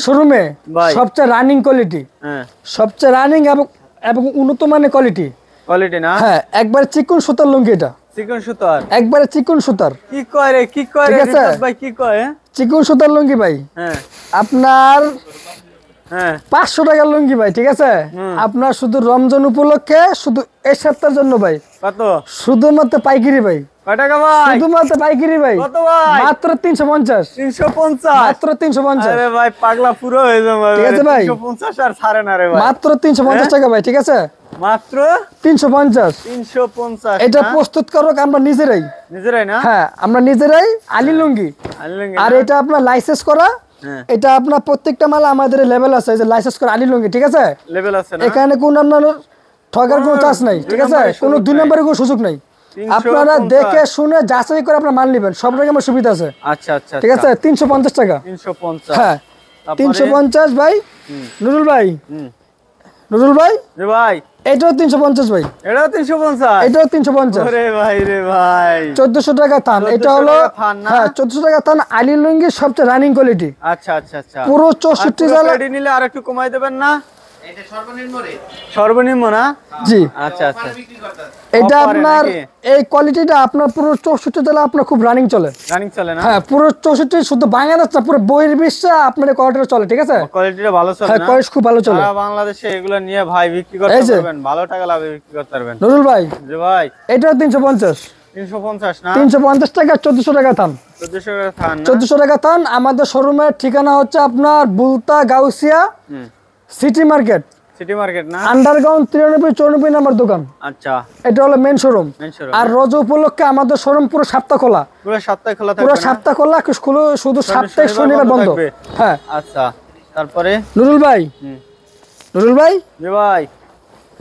শোরুমে সবচেয়ে running quality, সবচেয়ে রানিং এবং উন্নত মানের কোয়ালিটি না। হ্যাঁ, একবার চিকন সুতার লুঙ্গি, এটা চিকন সুতার, একবারে চিকন সুতার। কি কয় রে, কি কয় রে ভাই, কি কয়? চিকন সুতার লুঙ্গি ভাই। হ্যাঁ, আপনার 500 টাকার লুঙ্গি ভাই, ঠিক আছে? আপনার শুধু রমজান উপলক্ষে, শুধু এই সপ্তাহের জন্য ভাই। কত? শুধুমাত্র পাইকারি ভাই। কয় টাকা ভাই? শুধুমাত্র পাইকারি ভাই। কত ভাই? মাত্র 350। 350, মাত্র 350। আরে ভাই পাগলা পুরো হয়ে যাবে ভাই। ঠিক আছে ভাই, 350 আর ছাড়ে না রে ভাই। মাত্র 350 টাকা ভাই, ঠিক আছে? মাত্র 350। 350। এটা প্রস্তুত করক আমরা নিজেরাই না? হ্যাঁ, আমরা নিজেরাই আলী লুঙ্গি। আর এটা আপনার লাইসেন্স করা, এটা আপনার প্রত্যেকটা মাল আমাদের লেভেল আছে, যে লাইসেন্স করা আলী লুঙ্গি, ঠিক আছে? লেভেল আছে না, এখানে কোন আপনার ঠগার কোনো চান্স নাই, ঠিক আছে? কোনো 2 নম্বরের কোনো সুযোগ নাই। আপনারা দেখে শুনে যাচাই করে আপনারা মাল নেবেন, সব রকমের সুবিধা আছে। আচ্ছা আচ্ছা, ঠিক আছে? 350 টাকা। 350, হ্যাঁ 350 ভাই। নুরুল ভাই, নুরুল ভাই রে ভাই, এটাও 350 ভাই। এটাও 350, এটাও 350। আরে ভাই রে ভাই, 1400 টাকা থান। এটা হলো, হ্যাঁ 1400 টাকা থান আলী লুঙ্গি, সবচেয়ে রানিং কোয়ালিটি। আচ্ছা আচ্ছা আচ্ছা, পুরো 64 জেলা নিলে আর একটু কমাই দেবেন না? এটা সর্বনিম্ন রে, সর্বনিম্ন না? জি, আচ্ছা আচ্ছা। এটা আপনার এই কোয়ালিটিটা আপনার পুরো 64 জেলা আপনার খুব রানিং চলে না? হ্যাঁ, পুরো 64, শুধু বাংলাদেশ না, পুরো বইয়ের বিশ্বে আপনার কোয়ালিটিটা চলে, ঠিক আছে? কোয়ালিটিটা ভালো চলে না? হ্যাঁ, কোয়ালিটি খুব ভালো চলে। সারা বাংলাদেশে এগুলো নিয়ে ভাই বিক্রি করতে পারবেন, ভালো টাকা লাভে বিক্রি করতে পারবেন। নুরুল ভাই, জি ভাই, এটাও 350। 350 না? 350 টাকা, 1400 টাকা থান। 1400 টাকা থান না? 1400 টাকা থান। আমাদের শোরুমের ঠিকানা হচ্ছে আপনার Bulta Gausia city market. City market না? আন্ডারগ্রাউন্ড 93-94 নম্বর দোকান। আচ্ছা, এটা হলো মেন শোরুম। আর রোজা উপলক্ষে আমাদের শোরুম পুরো সপ্তাহ খোলা। পুরো সপ্তাহ খোলা থাকবে? পুরো সপ্তাহ খোলা, শুধু সপ্তাহে শনিবার বন্ধ। হ্যাঁ, আচ্ছা। তারপরে নুরুল ভাই, নুরুল ভাই, জি ভাই,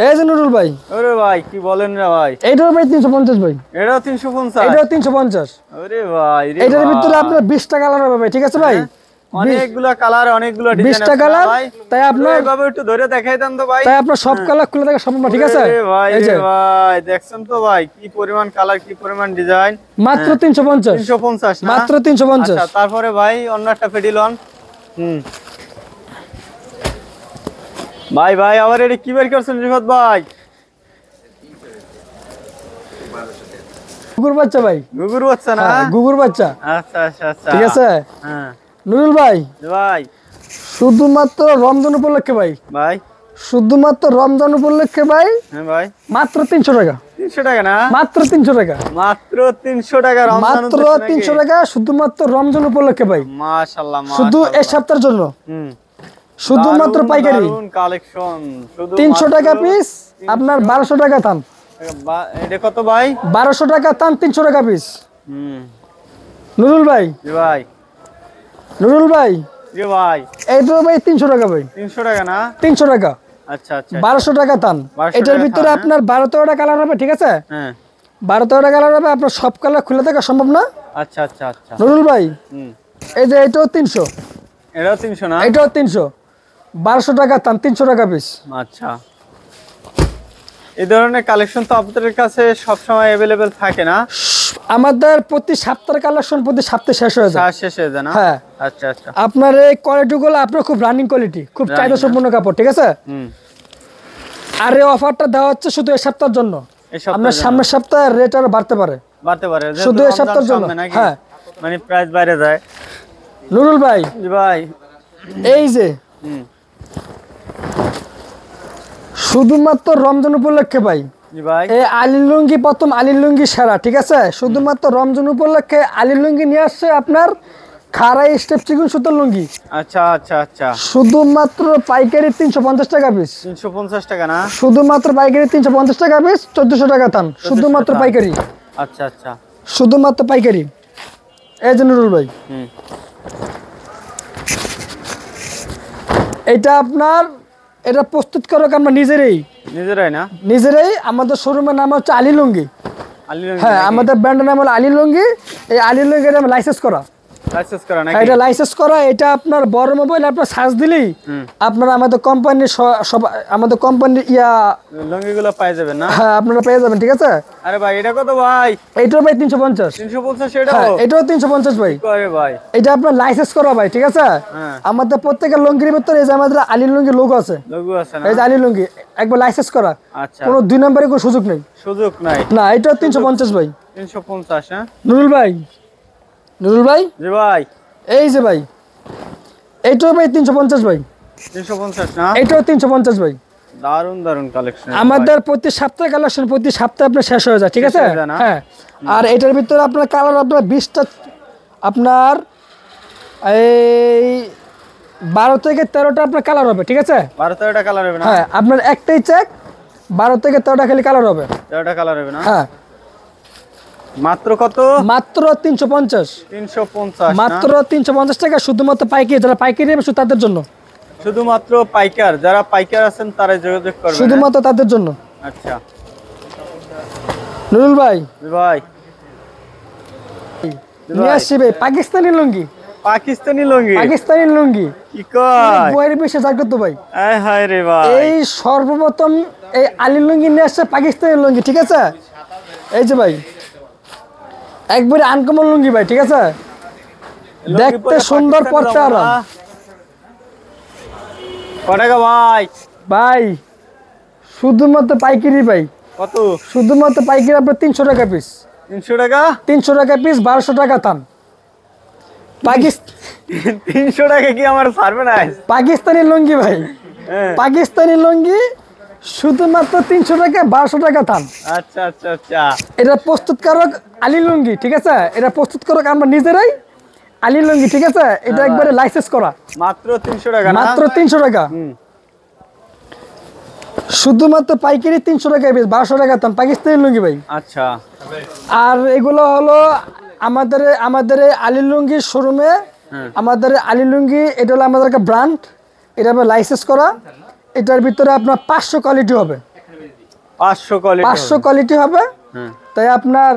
এই যে নুরুল ভাই। আরে ভাই কি বলেন রে ভাই, এটাও ভাই 350 ভাই। এটাও 350? এটাও 350। আরে ভাই, এটার ভিতরে আপনার 20টা কালার হবে ভাই, ঠিক আছে ভাই? অনেকগুলো কালার, অনেকগুলো ডিজাইন আছে ভাই। তাই আপনি এইভাবে একটু ধরে দেখাই দেন তো ভাই। তাই আপনার সব কালার খুলে দেখা সম্ভব না, ঠিক আছে? এই যে ভাই দেখছেন তো ভাই, কি পরিমাণ কালার, কি পরিমাণ ডিজাইন। মাত্র 350। 350 না? মাত্র 350। আচ্ছা, তারপরে ভাই অন্য একটা ফেডিলন। ভাই ভাই আবার এটা কি বের করছেন রিফাত ভাই? গুগুর বাচ্চা ভাই। গুগুর বাচ্চা না? গুগুর বাচ্চা। আচ্ছা আচ্ছা আচ্ছা, ঠিক আছে। হ্যাঁ নুরুল ভাই, ভাই শুধুমাত্র রমজান উপলক্ষে ভাই, ভাই শুধুমাত্র রমজান উপলক্ষে ভাই। হ্যাঁ ভাই, মাত্র 300 টাকা। 300 টাকা না? মাত্র 300 টাকা। মাত্র 300 টাকা, মাত্র 300 টাকা, শুধুমাত্র রমজান উপলক্ষে ভাই। মাশাআল্লাহ, শুধু এই সপ্তাহের জন্য। শুধুমাত্র পাইকারি কালেকশন, শুধু 300 টাকা পিস, আপনার 1200 টাকা থান। এটা কত ভাই? 1200 টাকা থান, 300 টাকা পিস। নুরুল ভাই, জি ভাই, নুরুল ভাই, জি ভাই, এইটা ভাই 300 টাকা ভাই। 300 টাকা না? 300 টাকা। আচ্ছা আচ্ছা, 1200 টাকা থান। এটার ভিতরে আপনার 12-13টা কালার হবে, ঠিক আছে? হ্যাঁ, 12-13টা কালার হবে, আপনার সব কালার খুলে দেখা সম্ভব না। আচ্ছা আচ্ছা আচ্ছা নুরুল ভাই, এই যে এটাও 300। এটাও 300 না? এটাও 300। 1200 টাকা থান, 300 টাকা পিস। আচ্ছা, এই ধরনের কালেকশন তো আপনাদের কাছে সব সময় अवेलेबल থাকে না? আমাদের প্রতি সপ্তাহের কালেকশন প্রতি সপ্তাহে শেষ হয়ে যায়। শেষ হয়ে যায় না? হ্যাঁ। আচ্ছা আচ্ছা, আপনার এই কোয়ালিটিগুলো আপনার খুব রানিং কোয়ালিটি, খুব চাহিদা সম্পন্ন কাপড়, ঠিক আছে? আর এই অফারটা দেওয়া হচ্ছে শুধু এই সপ্তাহের জন্য। আপনার সামনের সপ্তাহে রেট আরো বাড়তে পারে, শুধু এই সপ্তাহের জন্য। হ্যাঁ, মানে প্রাইস বাইরে যায়। নুরুল ভাই, জি ভাই, এই যে শুধুমাত্র রমজান উপলক্ষে ভাই, এই আলী লুঙ্গি প্রথম আলী লুঙ্গি সেরা, ঠিক আছে? শুধুমাত্র রমজান উপলক্ষে আলী লুঙ্গি নিয়ে আসছে আপনার খাড়াই স্টেপ চিকন সুতার লুঙ্গি। আচ্ছা আচ্ছা আচ্ছা, শুধুমাত্র পাইকারি 350 টাকা পিস। 350 টাকা না? শুধুমাত্র পাইকারি 350 টাকা পিস, 1400 টাকা থান, শুধুমাত্র পাইকারি। আচ্ছা আচ্ছা, শুধুমাত্র পাইকারি। এই যে নুরুল ভাই, এটা আপনার, এটা প্রস্তুত করক আমরা নিজেরাই না? নিজেরাই। আমাদের শোরুমের নাম হচ্ছে আলী লুঙ্গি। হ্যাঁ, আমাদের ব্র্যান্ডের নাম হলো আলী লুঙ্গি। এই আলী লুঙ্গি লাইসেন্স করা। লাইসেন্স করা নাকি? এটা লাইসেন্স করা। এটা আপনার বড় মোবাইল, আপনার সার্চ দিলেই আপনারা আমাদের কোম্পানির সব আমাদের কোম্পানির লুঙ্গিগুলো পেয়ে যাবেন না? হ্যাঁ, আপনারা পেয়ে যাবেন। ঠিক আছে। আরে ভাই এটা কত ভাই? এটাও ভাই 350। 350 এটাও? হ্যাঁ, এটাও 350 ভাই। করে ভাই এটা আপনার লাইসেন্স করা ভাই। ঠিক আছে। আমাদের প্রত্যেকের লুঙ্গির ভিতরে এই যে আমাদের আলী লুঙ্গি লোগো আছে। লোগো আছে না? এই যে আলী লুঙ্গি একবার লাইসেন্স করা। আচ্ছা, কোনো 2 নম্বরে কোনো সুযোগ নেই। সুযোগ নাই না, এটাও 350 ভাই। 350। হ্যাঁ নুরুল ভাই, নুরুল ভাই, জি ভাই এই যে ভাই এইটাও ভাই 350 ভাই। 350 না? এটাও 350 ভাই। দারুন দারুন কালেকশন আমাদের প্রতি সপ্তাহে কালেকশন, প্রতি সপ্তাহে আপনার শেষ হয়ে যায়। ঠিক আছে। হ্যাঁ, আর এটার ভিতরে আপনার কালার আপনার 20টা, আপনার এই 12 থেকে 13টা আপনার কালার হবে। ঠিক আছে। 12-13টা কালার হবে না? হ্যাঁ, আপনার একটাই চেক 12 থেকে 13টা খালি কালার হবে। 13টা কালার হবে না? হ্যাঁ। মাত্র কত? মাত্র 350। 350 মাত্র 350 টাকা, শুধুমাত্র পাইকারি, যারা পাইকারি নেবে শুধু তাদের জন্য। শুধুমাত্র পাইকার, যারা পাইকার আছেন তারাই যোগাযোগ করবেন। শুধুমাত্র তাদের জন্য। আচ্ছা নুরুল ভাই, ভাই নিয়ে আসছি ভাই পাকিস্তানি লুঙ্গি। পাকিস্তানি লুঙ্গি? পাকিস্তানি লুঙ্গি কি কয়? বইয়ের বেশি জাগ্রত ভাই। আয় হায় রে ভাই, এই সর্বপ্রথম এই আলী লুঙ্গি নিয়ে আসছে পাকিস্তানি লুঙ্গি। ঠিক আছে। এই যে ভাই একবারে আনকমন লুঙ্গি ভাই। ঠিক আছে। দেখতে সুন্দর, পড়তে আরাম। কত টাকা ভাই? ভাই শুধুমাত্র পাইকারি ভাই। কত? শুধুমাত্র পাইকারি আপনার 300 টাকা পিস। 300 টাকা? 300 টাকা পিস, 1200 টাকা দাম। 300 টাকা কি আমার ছাড়বে না? পাকিস্তানি লুঙ্গি ভাই, পাকিস্তানি লুঙ্গি শুধুমাত্র 300 টাকা, 1200 টাকা দাম। আচ্ছা আচ্ছা আচ্ছা। এটা প্রস্তুতকারক আলী লুঙ্গি। ঠিক আছে। এটা প্রস্তুতকারক আমরা নিজেরাই আলী লুঙ্গি। ঠিক আছে। এটা একবারে লাইসেন্স করা। মাত্র 300 টাকা? মাত্র 300 টাকা। শুধুমাত্র পাইকারি 300 টাকা পিস, 1200 টাকা দাম, পাকিস্তানি লুঙ্গি ভাই। আচ্ছা। আর এগুলো হলো আমাদের আলী লুঙ্গির শোরুমে, আমাদের আলী লুঙ্গি এটা হলো আমাদের একটা ব্র্যান্ড। এটা আপনার লাইসেন্স করা। এটার ভিতরে আপনার 500 কোয়ালিটি হবে। 500 কোয়ালিটি হবে। তাই আপনার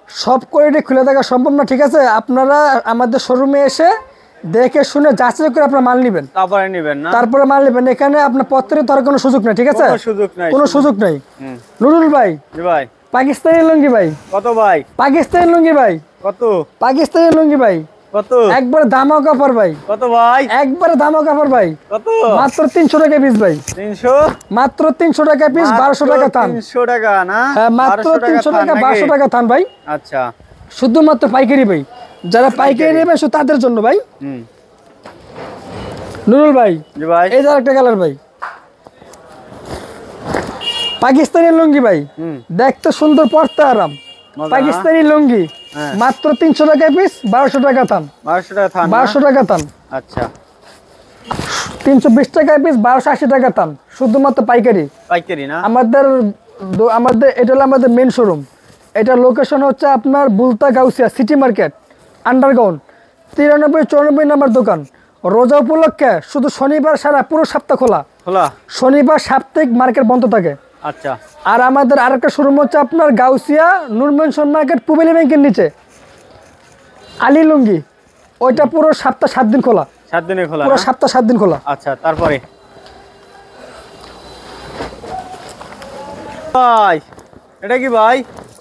সব কোয়ালিটি খুলে দেখা সম্ভব না। ঠিক আছে। আপনারা আমাদের শোরুমে এসে দেখে শুনে যাচাই করে আপনার মাল নেবেন, তারপরে নেবেন না? তারপরে মাল নেবেন। এখানে আপনার পত্রে ধরার কোনো সুযোগ নেই। ঠিক আছে। কোনো সুযোগ নেই। নুরুল ভাই, জি ভাই, পাকিস্তানি লুঙ্গি ভাই। কত ভাই? পাকিস্তানি লুঙ্গি ভাই। কত? পাকিস্তানি লুঙ্গি ভাই। কত? একবার দামা কাপড় ভাই। কত ভাই? একবার দামা কাপড় ভাই। কত? মাত্র 300 টাকা পিস ভাই। 300? মাত্র 300 টাকা পিস, 1200 টাকা থান। 300 টাকা না? হ্যাঁ, মাত্র 300 টাকা, 1200 টাকা থান ভাই। আচ্ছা। শুধুমাত্র পাইকারি ভাই, যারা পাইকারি নেবে শুধু তাদের জন্য ভাই। নুরুল ভাই, জি ভাই, এই যে আরেকটা কালার ভাই, পাকিস্তানি লুঙ্গি ভাই। দেখতে সুন্দর, পড়তে আরাম। পাকিস্তানি লুঙ্গি মাত্র 300 টাকা পিস, 1200 টাকা থান। 1200 টাকা থান? 1200 টাকা থান। আচ্ছা। 320 টাকা পিস, 1280 টাকা থান। শুধুমাত্র পাইকারি। পাইকারি না? আমাদের এটা হলো আমাদের মেন শোরুম। এটা লোকেশন হচ্ছে আপনার Bulta Gausia city market underground 93-94 নম্বর দোকান। রোজা উপলক্ষে শুধু শনিবার সারা পুরো সপ্তাহ খোলা। শনিবার সাপ্তাহিক মার্কেট বন্ধ থাকে। আচ্ছা। আর আমাদের আরেকটা শোরুম হচ্ছে আপনার গাউসিয়া নূর মেনশন মার্কেট পুবেলি ব্যাংকের নিচে আলী লুঙ্গি। ওইটা পুরো সপ্তাহ 7 দিন খোলা। 7 দিনে খোলা? পুরো সপ্তাহ 7 দিন খোলা। আচ্ছা। তারপরে ভাই এটা কি ভাই?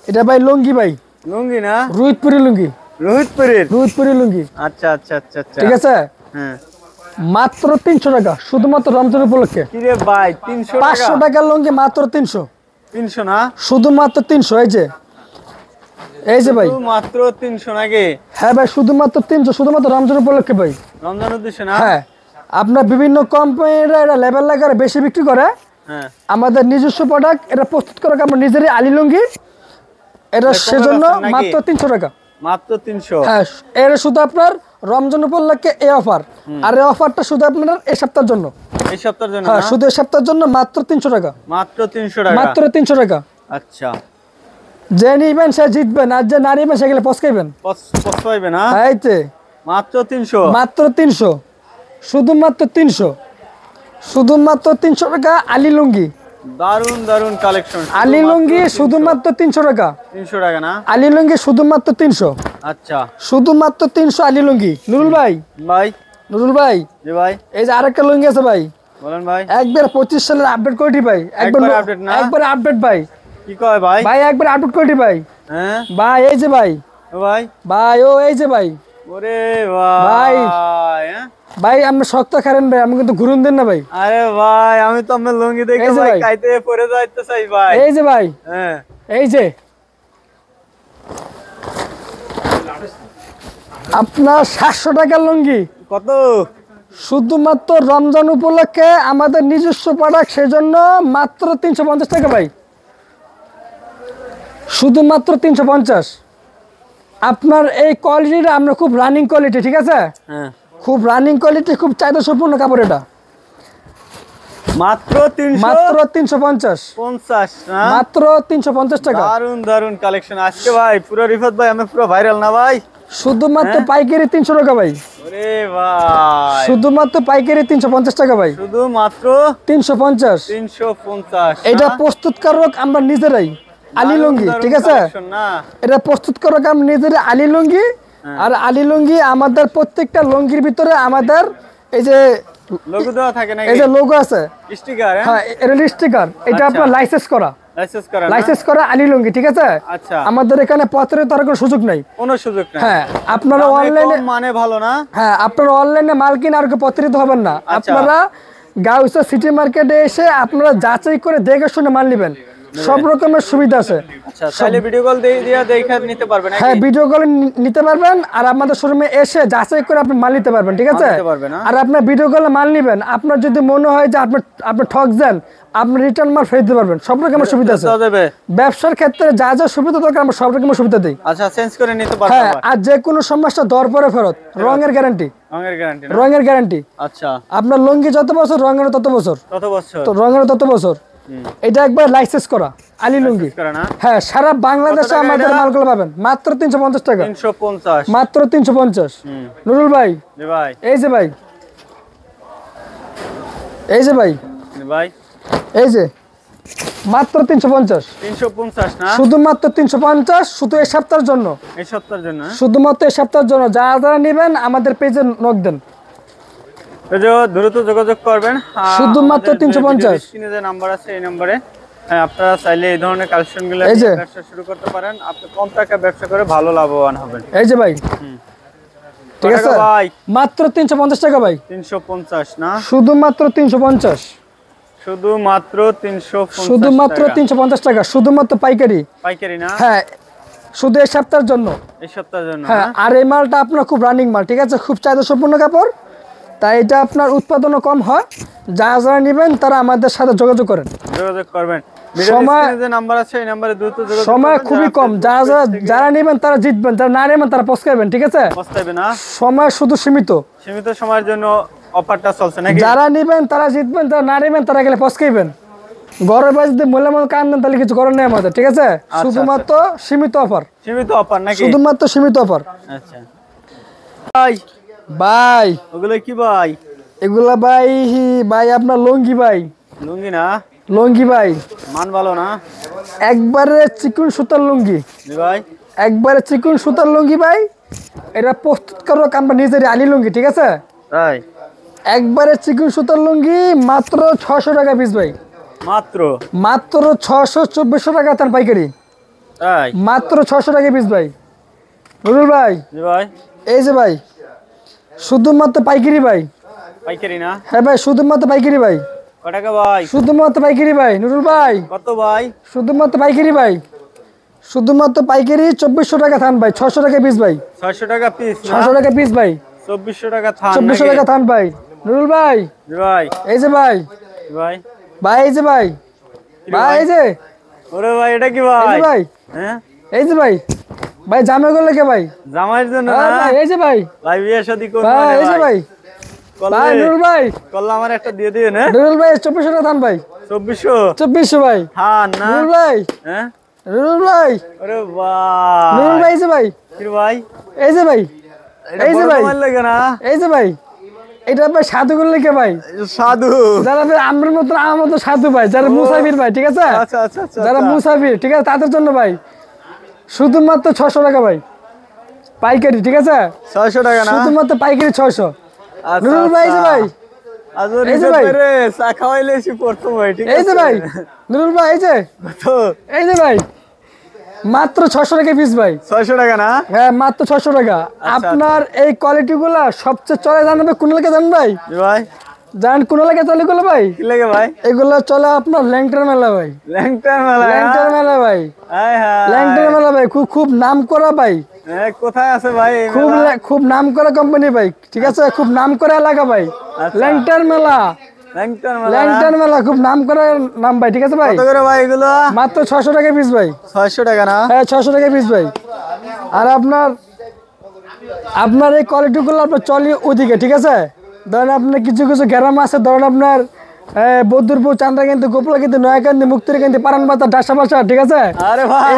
এটা ভাই লুঙ্গি ভাই। লুঙ্গি না? রোহিতপুরি লুঙ্গি। রোহিতপুরি লুঙ্গি। আচ্ছা আচ্ছা আচ্ছা আচ্ছা। ঠিক আছে। হ্যাঁ। মাত্র 300 টাকা, শুধুমাত্র রমজান উপলক্ষে। কি রে ভাই, 300 টাকা? 500 টাকার লুঙ্গি মাত্র 300। 300 না? শুধুমাত্র 300। এই যে ভাই মাত্র 300 নাকি? হ্যাঁ ভাই, শুধুমাত্র 300, শুধুমাত্র রমজান উপলক্ষে ভাই। রমজান উদ্দেশ্যে না? হ্যাঁ। আপনার বিভিন্ন কোম্পানিরা এটা লেবেল লাগারে বেশি বিক্রি করে। হ্যাঁ। আমাদের নিজস্ব প্রোডাক্ট, এটা প্রস্তুত করে আমরা নিজেরই আলী লুঙ্গি। এটা সেজন্য মাত্র 300 টাকা। মাত্র 300? হ্যাঁ। এর শুধু আপনার রমজান উপলক্ষে এই অফার। আর এই অফারটা শুধু আপনার এই সপ্তাহের জন্য। এই সপ্তাহের জন্য? হ্যাঁ, শুধু এই সপ্তাহের জন্য মাত্র 300 টাকা। মাত্র 300 টাকা? মাত্র 300 টাকা। আচ্ছা। যে নিবেন সে জিতবেন, আর যে না নিবেন সেগুলো পস্কাইবেন। পস্কাইবেন না? এই তো মাত্র 300? মাত্র 300, শুধুমাত্র 300, শুধুমাত্র 300 টাকা আলী লুঙ্গি। দারুন দারুন কালেকশন। আলী লুঙ্গি শুধুমাত্র 300 টাকা। 300 টাকা না? আলী লুঙ্গি শুধুমাত্র 300। আচ্ছা, শুধুমাত্র 300 আলী লুঙ্গি। নুরুল ভাই, নুরুল ভাই, জি ভাই, এই যে আরেকটা লুঙ্গি আছে ভাই, বলেন ভাই। একবার 25 সালের আপডেট কোয়ালিটি ভাই, একবার আপডেট না? একবার আপডেট ভাই। কি কয় ভাই? ভাই একবার আপডেট কোয়ালিটি ভাই। হ্যাঁ ভাই এই যে ভাই, ও ভাই, ভাই ও এই যে ভাই। ওরে ভাই, হ্যাঁ ভাই আপনি শক্ত খারেন ভাই, আমি কিন্তু ঘুরুন দেন না ভাই। আরে ভাই, আমি তো আপনার লুঙ্গি দেখে ভাই কাইতে পরে যাইতে চাই ভাই। এই যে ভাই, হ্যাঁ এই যে আপনার 700 টাকার লুঙ্গি। কত? শুধুমাত্র রমজান উপলক্ষে আমাদের নিজস্ব প্রোডাক্ট, সেজন্য মাত্র 350 টাকা ভাই, শুধুমাত্র 350। আপনার এই কোয়ালিটিটা আমরা খুব রানিং কোয়ালিটি, ঠিক আছে? হ্যাঁ, খুব রানিং কোয়ালিটি, খুব চাহিদা সম্পূর্ণ কাপড়। এটা মাত্র 350 না? মাত্র 350 টাকা। দারুন দারুন কালেকশন আজকে ভাই। পুরো রিফাত ভাই আমি পুরো ভাইরাল না ভাই? শুধুমাত্র পাইকারি 300 টাকা ভাই। ওরে ভাই, শুধুমাত্র পাইকারি 350 টাকা ভাই, শুধুমাত্র 350। 350। এটা প্রস্তুতকারক আমরা নিজেরাই, আলী লুঙ্গি, ঠিক আছে? এটা প্রস্তুতকারক আমরা নিজেরাই, আলী লুঙ্গি। আর আলী লুঙ্গি আমাদের প্রত্যেকটা লুঙ্গির ভিতরে আমাদের এই যে লোগো দেওয়া থাকে নাকি? এই যে লোগো আছে, স্টিকার। হ্যাঁ এটা স্টিকার, এটা আপনার লাইসেন্স করা, লাইসেন্স করা আলী লুঙ্গি, ঠিক আছে? আচ্ছা, আমাদের এখানে প্রতারিত হওয়ার কোনো সুযোগ নাই, কোনো সুযোগ নাই। হ্যাঁ আপনারা অনলাইনে মানে ভালো না? হ্যাঁ আপনারা অনলাইনে মাল কিনে আর প্রতারিত হবেন না। আপনারা গাউসা সিটি মার্কেটে এসে আপনারা যাচাই করে দেখে শুনে মাল নেবেন, সব রকমের সুবিধা আছে। আচ্ছা, তাহলে ভিডিও কল দিয়ে দেখে নিতে পারবেন নাকি? হ্যাঁ ভিডিও কল নিতে পারবেন, আর আমাদের শোরুমে এসে যাচাই করে আপনি মাল নিতে পারবেন, ঠিক আছে? আর আপনার ভিডিও কলে মাল নেবেন, আপনার যদি মনে হয় যে আপনি ঠকছেন, আপনি রিটার্ন মাল ফেরত দিতে পারবেন, সব রকমের সুবিধা আছে। ব্যবসার ক্ষেত্রে যা যা সুবিধা দরকার আমরা সব রকমের সুবিধা দিই। আচ্ছা, চেঞ্জ করে নিতে পারবেন। হ্যাঁ, আর যে কোনো সমস্যা দর পরে ফেরত, রঙের গ্যারান্টি, রঙের গ্যারান্টি। আচ্ছা, আপনার লুঙ্গি যত বছর, রঙের তত বছর, তো রঙের তত বছর। এটা একবার লাইসেন্স করা আলী লুঙ্গি। হ্যাঁ, সারা বাংলাদেশে আমাদের মালগুলো পাবেন মাত্র 350 টাকা। 350, মাত্র 350। নুরুল ভাই, এই যে ভাই, এই যে ভাই, এই যে মাত্র 350। 350 না? শুধুমাত্র 350, শুধু এই সপ্তাহের জন্য, এই সপ্তাহের জন্য, শুধুমাত্র এই সপ্তাহের জন্য। যারা যারা নেবেন আমাদের পেজে নক দেন, দ্রুত যোগাযোগ করবেন। শুধুমাত্র 350। স্ক্রিনে যে নাম্বার আছে এই নম্বরে আপনারা চাইলে এই ধরনের কালেকশনগুলো ব্যবসা শুরু করতে পারেন। আপনি কম টাকা ব্যবসা করে ভালো লাভবান হবেন। এই যে ভাই, ঠিক আছে ভাই, মাত্র 350 টাকা ভাই। 350 না? শুধুমাত্র 350, শুধুমাত্র 350, শুধুমাত্র 350 টাকা, শুধুমাত্র পাইকারি, পাইকারি না? হ্যাঁ শুধু এই সপ্তাহের জন্য, এই সপ্তাহের জন্য। হ্যাঁ, আর এই মালটা আপনার খুব রানিং মাল, ঠিক আছে? খুব চাহিদা সম্পূর্ণ কাপড়, তাই এটা আপনার উৎপাদনও কম হয়। যারা যারা নেবেন তারা আমাদের সাথে যোগাযোগ করবেন, যোগাযোগ করবেন। সময় যে নাম্বার আছে এই নম্বরে দ্রুত যোগাযোগ সময় খুবই কম। যারা নেবেন তারা জিতবেন, যারা না নেবেন তারা পস্কাইবেন, ঠিক আছে? পস্তাইবে না? সময় শুধু সীমিত, সীমিত সময়ের জন্য অফারটা চলছে নাকি? যারা নেবেন তারা জিতবেন, যারা না নেবেন তারা গেলে পস্কাইবেন। ঘরের বাইরে যদি মূল্যমান কান দেন তাহলে কিছু করার নেই আমাদের, ঠিক আছে? শুধুমাত্র সীমিত অফার, সীমিত অফার নাকি? শুধুমাত্র সীমিত অফার। আচ্ছা ভাই, ভাই ওগুলো কি ভাই? এগুলা ভাই, ভাই আপনার লুঙ্গি ভাই, লুঙ্গি না? লুঙ্গি ভাই, মান ভালো না? একবারে চিকন সুতার লুঙ্গি ভাই, একবারে চিকন সুতার লুঙ্গি ভাই। এটা প্রস্তুতকারক আমরা নিজেরই, আলী লুঙ্গি, ঠিক আছে? তাই? একবারে চিকন সুতার লুঙ্গি, মাত্র 600 টাকা পিস ভাই, মাত্র মাত্র 600-2400 টাকা তার পাইকারি, তাই? মাত্র 600 টাকা পিস ভাই। নুরুল ভাই, ভাই, এই যে ভাই, শুধুমাত্র পাইকারি ভাই, পাইকারি না? হ্যাঁ ভাই, শুধুমাত্র পাইকারি ভাই। কত টাকা ভাই? শুধুমাত্র পাইকারি ভাই। নুরুল ভাই, কত ভাই? শুধুমাত্র পাইকারি ভাই, শুধুমাত্র পাইকারি 2400 টাকা থান ভাই, 600 টাকা পিস ভাই, 600 টাকা পিস, 600 টাকা পিস ভাই, 2400 টাকা থান, 2400 টাকা থান ভাই। নুরুল ভাই, ভাই, এই যে ভাই, ভাই, ভাই এই যে ভাই, ভাই এই যে, ওরে ভাই এটা কি এই ভাই? যে ভাই, হ্যাঁ এই যে ভাই, ভাই জামা করলে কে ভাই? জামাইয়ের জন্য হ্যাঁ না? ভাই, এই যে ভাই, ভাই বিয়ে শাদী করব ভাই না এই যে ভাই, ভাই নুরুল ভাই, কল্লা আমার একটা দিয়ে দিন। হ্যাঁ নুরুল ভাই 2400 টাকা থান ভাই, 2400 ভাই থান না? নুরুল ভাই, হ্যাঁ নুরুল ভাই, ওরে ভাই, নুরুল ভাই, এই যে ভাই, কি ভাই? এই যে ভাই, এই যে ভাই, লাগে না? এই যে ভাই, এটা ভাই সাধু করলে কে ভাই? সাধু যারা ভাই আমার মতো সাধু ভাই, যারা মুসাফির ভাই, ঠিক আছে? আচ্ছা আচ্ছা আচ্ছা যারা মুসাফির, ঠিক আছে, তাদের জন্য ভাই শুধুমাত্র 600 টাকা ভাই পাইকারি, ঠিক আছে? 600 টাকা না, শুধুমাত্র পাইকারি 600। আচ্ছা নুরুল ভাই, এই যে ভাই, এই যে ভাই চা খাওয়াইলে এসে প্রথম ভাই, ঠিক আছে? এই যে ভাই নুরুল ভাই, এই যে তো এই যে ভাই মাত্র 600 টাকা পিস ভাই। 600 টাকা না? হ্যাঁ, মাত্র 600 টাকা। আপনার এই কোয়ালিটি গুলা সবচেয়ে চলে জানবে কোন এলাকায় জানেন ভাই? ভাই জানেন কোন এলাকায় চলে এগুলো ভাই? কি লাগে ভাই? এগুলো চলে আপনার ল্যাংটার মেলা ভাই। ল্যাংটার মেলা? ল্যাংটার মেলা ভাই, হাই হাই, ল্যাংটার মেলা ভাই, খুব নাম করা ভাই। কোথায় আছে ভাই? খুব নাম করা কোম্পানি ভাই, ঠিক আছে? খুব নাম করা এলাকা ভাই, ল্যাংটার মেলা। ল্যাংটার মেলা খুব নাম করা নাম ভাই, ঠিক আছে ভাই? কত করে ভাই এগুলো? মাত্র 600 টাকা পিস ভাই। 600 টাকা না? হ্যাঁ, 600 টাকা পিস ভাই। আর আপনার এই কোয়ালিটি গুলো আপনার চলে ওদিকে, ঠিক আছে? ধরেন আপনার কিছু কিছু গ্রাম আছে, ধরেন আপনার বদরপুর, চান্দ্রাকান্দি, গোপালকান্দি, নয়াকান্দি, মুক্তিরকান্দি, পারানবাতা, ডাসাবাসা, ঠিক আছে? আরে ভাই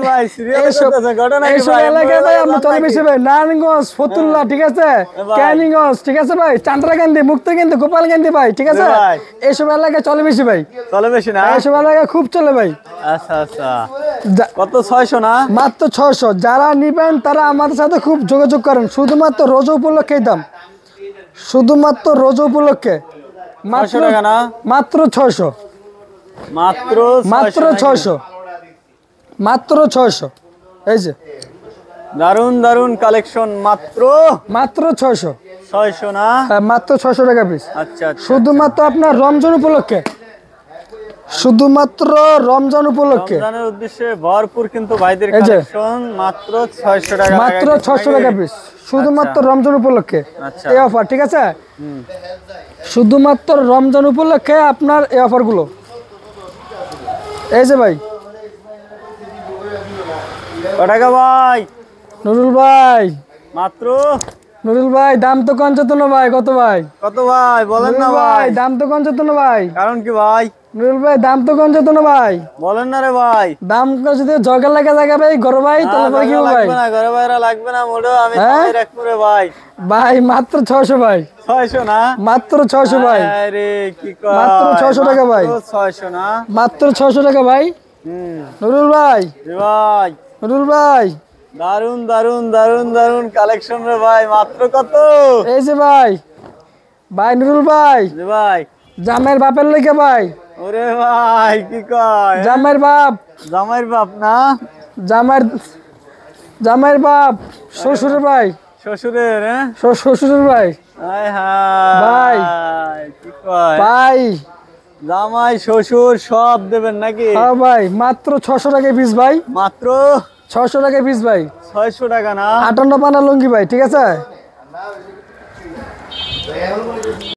ভাই সিরিয়াস ঘটনা কি এইসব ভাই? এলাকায় ভাই আমরা চলে বেশি ভাই। নারায়ণগঞ্জ, ফতুল্লা, ঠিক আছে? ক্যানিগঞ্জ, ঠিক আছে ভাই? চান্দ্রাকান্দি, মুক্তিরকান্দি, গোপালকান্দি ভাই, ঠিক আছে? এইসব এলাকায় চলে বেশি ভাই। চলে বেশি না? এইসব এলাকায় খুব চলে ভাই। আচ্ছা আচ্ছা, কত? 600 না? মাত্র 600। যারা নিবেন তারা আমাদের সাথে খুব যোগাযোগ করেন। শুধুমাত্র রোজা উপলক্ষেই দাম, শুধুমাত্র রোজা উপলক্ষে। 600 টাকা না? মাত্র 600, মাত্র মাত্র 600, মাত্র 600। এই যে দারুন দারুন কালেকশন, মাত্র 600। 600 না? হ্যাঁ, মাত্র 600 টাকা পিস। আচ্ছা আচ্ছা, শুধুমাত্র আপনার রমজান উপলক্ষে, শুধুমাত্র রমজান উপলক্ষে, রমজানের উদ্দেশ্যে ভরপুর কিন্তু ভাইদের কালেকশন, মাত্র 600 টাকা, মাত্র 600 টাকা পিস, শুধুমাত্র রমজান উপলক্ষে এই অফার, ঠিক আছে? শুধুমাত্র রমজান উপলক্ষে আপনার এই অফার গুলো। এই যে ভাই, কত টাকা ভাই? নুরুল ভাই, মাত্র? নুরুল ভাই দাম তো কঞ্চতন ভাই। কত ভাই? কত ভাই বলেন না নুরুল ভাই? দাম তো কঞ্চতন ভাই। কারণ কি ভাই? নুরুল ভাই দাম তো কঞ্চতন ভাই, বলেন না রে ভাই। দাম যদি জগা লাগা জায়গা ভাই ঘর ভাই, তাহলে পরে কি হবে ভাই? লাগবে না, ঘরে বাইরে লাগবে না মোড়ো, আমি তাই রাখবো রে ভাই। ভাই মাত্র 600 ভাই। 600 না? মাত্র 600 ভাই। আরে কি কয়? মাত্র 600 টাকা ভাই। 600 না? মাত্র 600 টাকা ভাই। নুরুল ভাই, জি ভাই, নুরুল ভাই, দারুন দারুন দারুন দারুন কালেকশন রে ভাই। মাত্র কত? এই যে ভাই, ভাই নুরুল ভাই, জি ভাই, জামাইয়ের বাপের লেগে ভাই। ওরে ভাই কি কয়? জামাইয়ের বাপ, জামাইর বাপ না? জামাইয়ের বাপ, শ্বশুরের ভাই, শ্বশুরের? হ্যাঁ, শ্বশুরের ভাই। হায় হায় ভাই কি কয়? ভাই, জামাই শ্বশুর সব দেবেন নাকি? হ্যাঁ ভাই, মাত্র 600 টাকা পিস ভাই। মাত্র 600 টাকা পিস ভাই। 600 টাকা না? 58 পানা লুঙ্গি ভাই, ঠিক আছে?